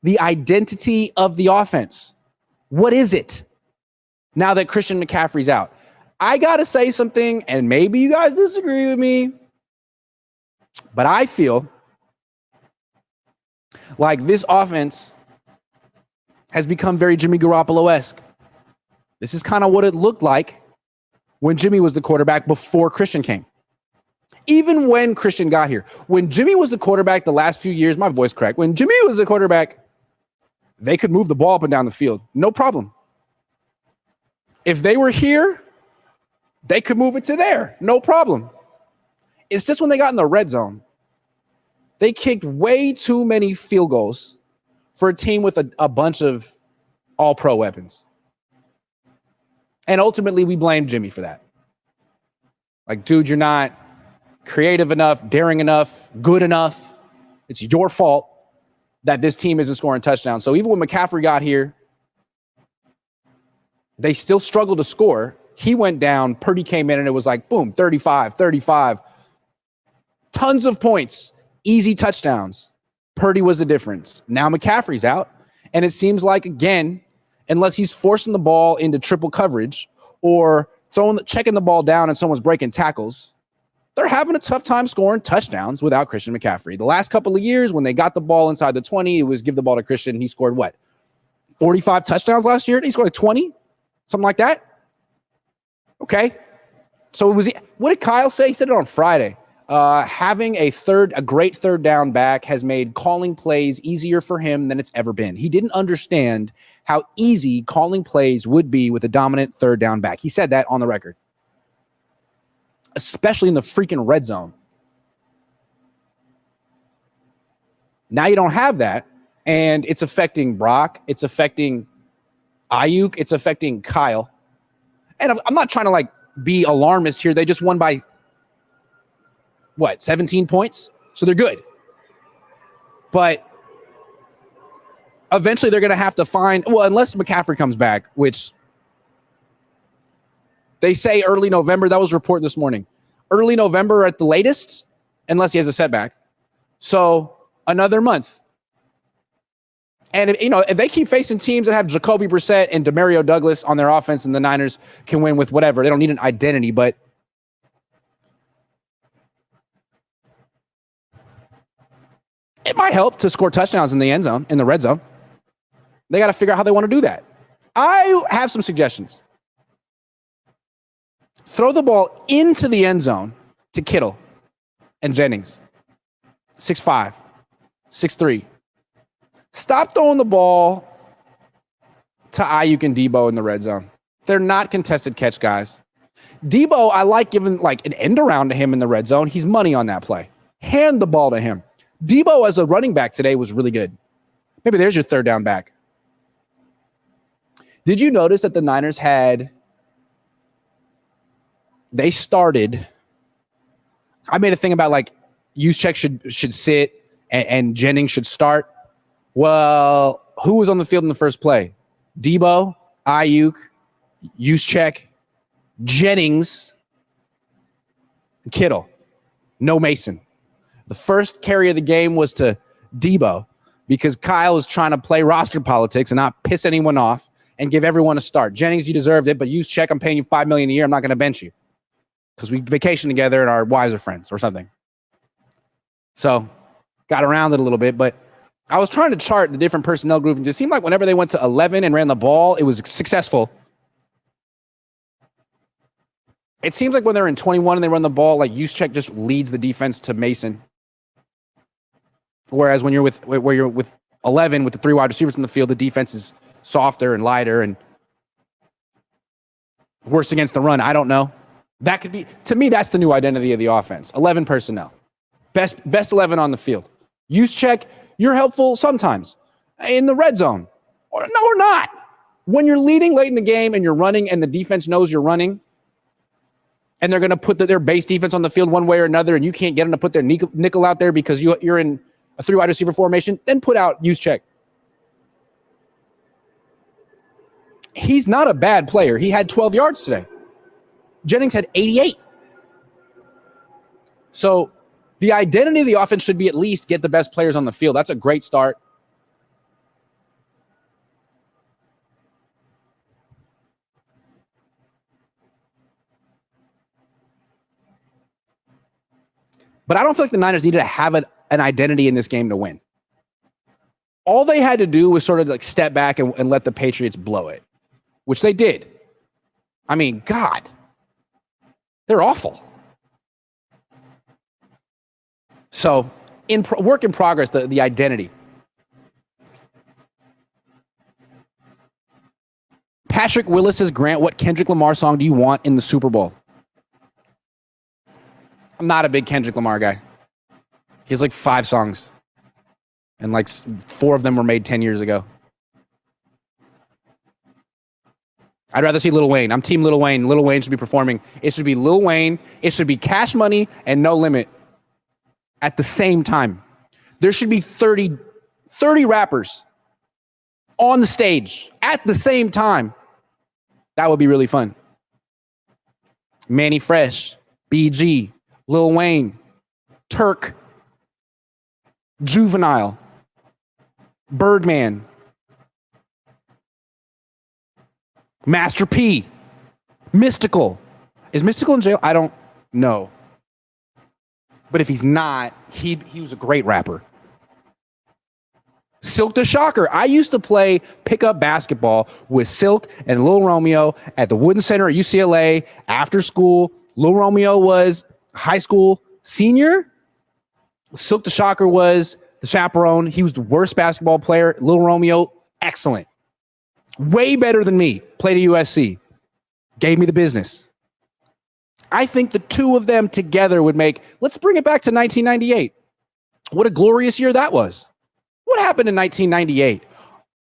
the identity of the offense. What is it now that Christian McCaffrey's out? I got to say something, and maybe you guys disagree with me, but I feel like this offense has become very Jimmy Garoppolo-esque. This is kind of what it looked like when Jimmy was the quarterback before Christian came. Even when Christian got here, when Jimmy was the quarterback the last few years, my voice cracked. When Jimmy was the quarterback, they could move the ball up and down the field. No problem. If they were here, they could move it to there. No problem. It's just when they got in the red zone, they kicked way too many field goals for a team with a bunch of all-pro weapons. And ultimately, we blame Jimmy for that. Like, dude, you're not creative enough, daring enough, good enough. It's your fault that this team isn't scoring touchdowns. So even when McCaffrey got here, they still struggled to score. He went down, Purdy came in, and it was like, boom, 35. Tons of points, easy touchdowns. Purdy was the difference. Now McCaffrey's out, and it seems like, again, unless he's forcing the ball into triple coverage or checking the ball down and someone's breaking tackles, they're having a tough time scoring touchdowns without Christian McCaffrey. The last couple of years, when they got the ball inside the 20, it was give the ball to Christian. He scored what? 45 touchdowns last year? He scored like 20? Something like that? Okay. So what did Kyle say? He said it on Friday. Having a great third down back has made calling plays easier for him than it's ever been. He didn't understand how easy calling plays would be with a dominant third down back. He said that on the record, especially in the freaking red zone. Now you don't have that, and it's affecting Brock. It's affecting Ayuk. It's affecting Kyle. And I'm not trying to be alarmist here. They just won by 17 points? So they're good. But eventually they're going to have to find, unless McCaffrey comes back, which they say early November. That was reported this morning. Early November at the latest, unless he has a setback. So another month. And if they keep facing teams that have Jacoby Brissett and Demario Douglas on their offense, and the Niners can win with whatever. They don't need an identity, but it might help to score touchdowns in the end zone, in the red zone. They got to figure out how they want to do that. I have some suggestions. Throw the ball into the end zone to Kittle and Jennings. 6'5", 6'3". Stop throwing the ball to Ayuk and Debo in the red zone. They're not contested catch guys. Debo, I like giving an end around to him in the red zone. He's money on that play. Hand the ball to him. Debo as a running back today was really good. Maybe there's your third down back. Did you notice that the Niners they started, I made a thing about Juszczyk should sit and Jennings should start. Well, who was on the field in the first play? Debo, Ayuk, Juszczyk, Jennings, Kittle. No Mason. The first carry of the game was to Debo because Kyle is trying to play roster politics and not piss anyone off and give everyone a start. Jennings, you deserved it, but Juszczyk, I'm paying you $5 million a year. I'm not going to bench you because we vacation together and our wives are friends or something. So got around it a little bit, but I was trying to chart the different personnel groupings. It seemed like whenever they went to 11 and ran the ball, it was successful. It seems like when they're in 21 and they run the ball, Juszczyk just leads the defense to Mason. Whereas when you're with 11 with the three wide receivers in the field, the defense is softer and lighter and worse against the run. I don't know. That could be, to me, that's the new identity of the offense. 11 personnel. Best 11 on the field. Juszczyk, you're helpful sometimes in the red zone. Or not. When you're leading late in the game and you're running and the defense knows you're running and they're going to put their base defense on the field one way or another and you can't get them to put their nickel out there because you're in a three wide receiver formation, then put out Juszczyk. He's not a bad player. He had 12 yards today. Jennings had 88. So the identity of the offense should be at least get the best players on the field. That's a great start. But I don't feel like the Niners needed to have an identity in this game to win. All they had to do was sort of like step back and let the Patriots blow it, which they did. I mean, God, they're awful. So, work in progress, the identity. Patrick Willis says, Grant, what Kendrick Lamar song do you want in the Super Bowl? I'm not a big Kendrick Lamar guy. He has like 5 songs. And like 4 of them were made 10 years ago. I'd rather see Lil Wayne. I'm team Lil Wayne. Lil Wayne should be performing. It should be Lil Wayne. It should be Cash Money and No Limit at the same time. There should be 30 rappers on the stage at the same time. That would be really fun. Manny Fresh, BG, Lil Wayne, Turk, Juvenile, Birdman, Master P, Mystical. Is Mystical in jail? I don't know. But if he's not, he was a great rapper. Silk the Shocker. I used to play pickup basketball with Silk and Lil Romeo at the Wooden Center at UCLA after school. Lil Romeo was high school senior. Silk the Shocker was the chaperone. He was the worst basketball player. Lil Romeo, excellent. Way better than me. Played at USC. Gave me the business. I think the two of them together would make, let's bring it back to 1998. What a glorious year that was. What happened in 1998?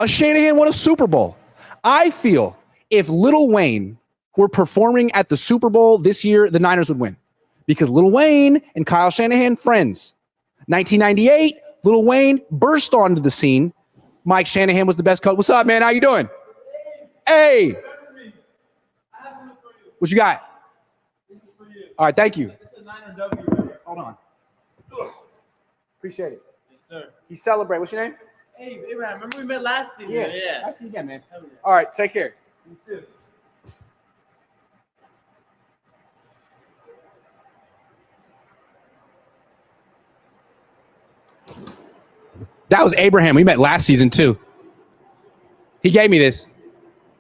Shanahan won a Super Bowl. I feel if Lil Wayne were performing at the Super Bowl this year, the Niners would win. Because Lil Wayne and Kyle Shanahan, friends. 1998, Lil Wayne burst onto the scene. Mike Shanahan was the best coach. What's up, man? How you doing? Hey. What you got? This is for you. All right, thank you. It's a Niner W. Hold on. Appreciate it. Yes, sir. You celebrate. What's your name? Hey, Abraham, remember we met last season? Yeah. I see you again, man. Hell yeah. All right, take care. You too. That was Abraham. We met last season, too. He gave me this.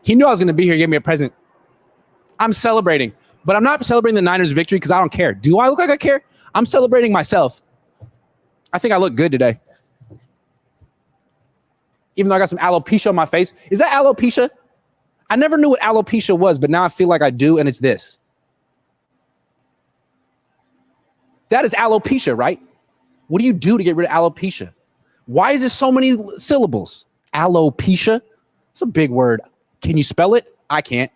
He knew I was going to be here. He gave me a present. I'm celebrating. But I'm not celebrating the Niners' victory because I don't care. Do I look like I care? I'm celebrating myself. I think I look good today. Even though I got some alopecia on my face. Is that alopecia? I never knew what alopecia was, but now I feel like I do, and it's this. That is alopecia, right? What do you do to get rid of alopecia? Why is there so many syllables? Alopecia? It's a big word. Can you spell it? I can't.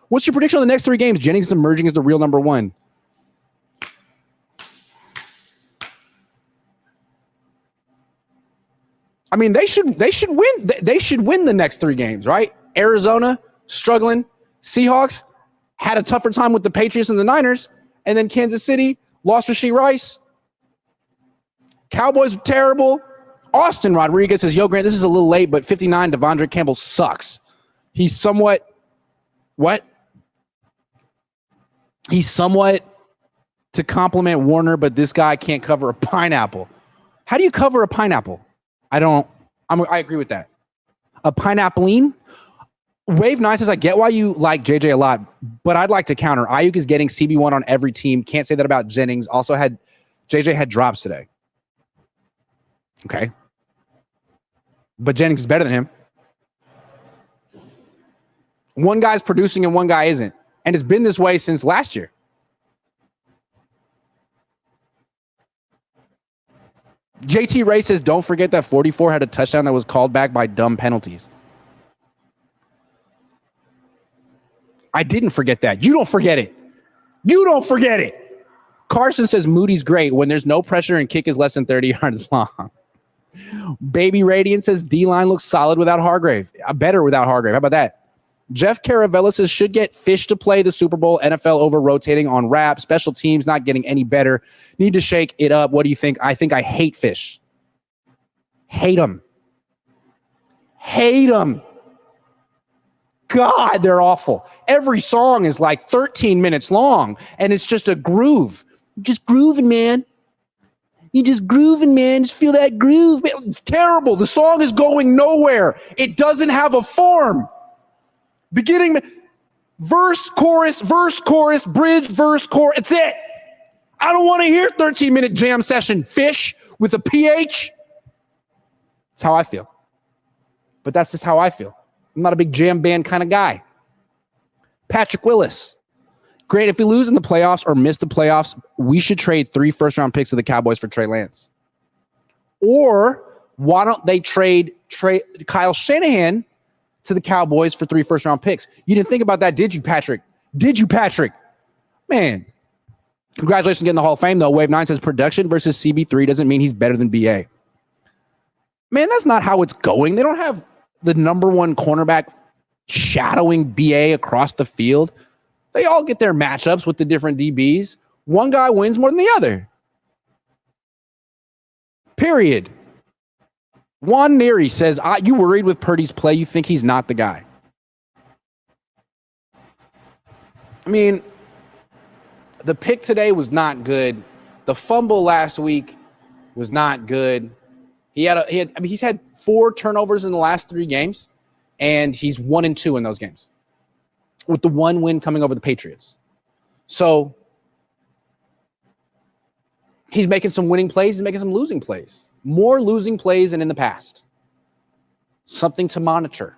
What's your prediction on the next 3 games? Jennings emerging as the real number 1. I mean, they should win. They should win the next 3 games, right? Arizona struggling. Seahawks had a tougher time with the Patriots and the Niners, and then Kansas City lost Rashee Rice. Cowboys are terrible. Austin Rodriguez says, yo, Grant, this is a little late, but 59, Devondre Campbell sucks. He's somewhat, what? He's somewhat to compliment Warner, but this guy can't cover a pineapple. How do you cover a pineapple? I agree with that. A pineapple-ine? Wave 9 says, I get why you like JJ a lot, but I'd like to counter. Ayuk is getting CB1 on every team. Can't say that about Jennings. Also JJ had drops today. Okay. But Jennings is better than him. One guy's producing and one guy isn't. And it's been this way since last year. JT Ray says, don't forget that 44 had a touchdown that was called back by dumb penalties. I didn't forget that. You don't forget it. You don't forget it. Carson says Moody's great when there's no pressure and kick is less than 30 yards long. Baby Radiant says D-line looks solid without Hargrave. Better without Hargrave. How about that? Jeff Caravella says should get Fish to play the Super Bowl. NFL over rotating on rap. Special teams not getting any better. Need to shake it up. What do you think? I think I hate Fish. Hate them. Hate them. God, they're awful. Every song is like 13 minutes long, and it's just a groove. Just grooving, man. You just grooving, man. Just feel that groove. Man, it's terrible. The song is going nowhere. It doesn't have a form. Beginning, verse, chorus, bridge, verse, chorus. It's it. I don't want to hear 13-minute jam session, fish, with a PH. That's how I feel. But that's just how I feel. I'm not a big jam band kind of guy. Patrick Willis. Great. If we lose in the playoffs or miss the playoffs, we should trade 3 first-round picks of the Cowboys for Trey Lance. Or why don't they trade Kyle Shanahan to the Cowboys for 3 first-round picks? You didn't think about that, did you, Patrick? Man, congratulations on getting the Hall of Fame, though. Wave 9 says production versus CB3 doesn't mean he's better than BA. Man, that's not how it's going. They don't have the number 1 cornerback shadowing BA across the field. They all get their matchups with the different DBs. One guy wins more than the other. Period. Juan Neary says, you worried with Purdy's play? You think he's not the guy? I mean, the pick today was not good. The fumble last week was not good. He's had 4 turnovers in the last 3 games, and he's 1-2 in those games, with the 1 win coming over the Patriots. So he's making some winning plays. He's making some losing plays. More losing plays than in the past. Something to monitor.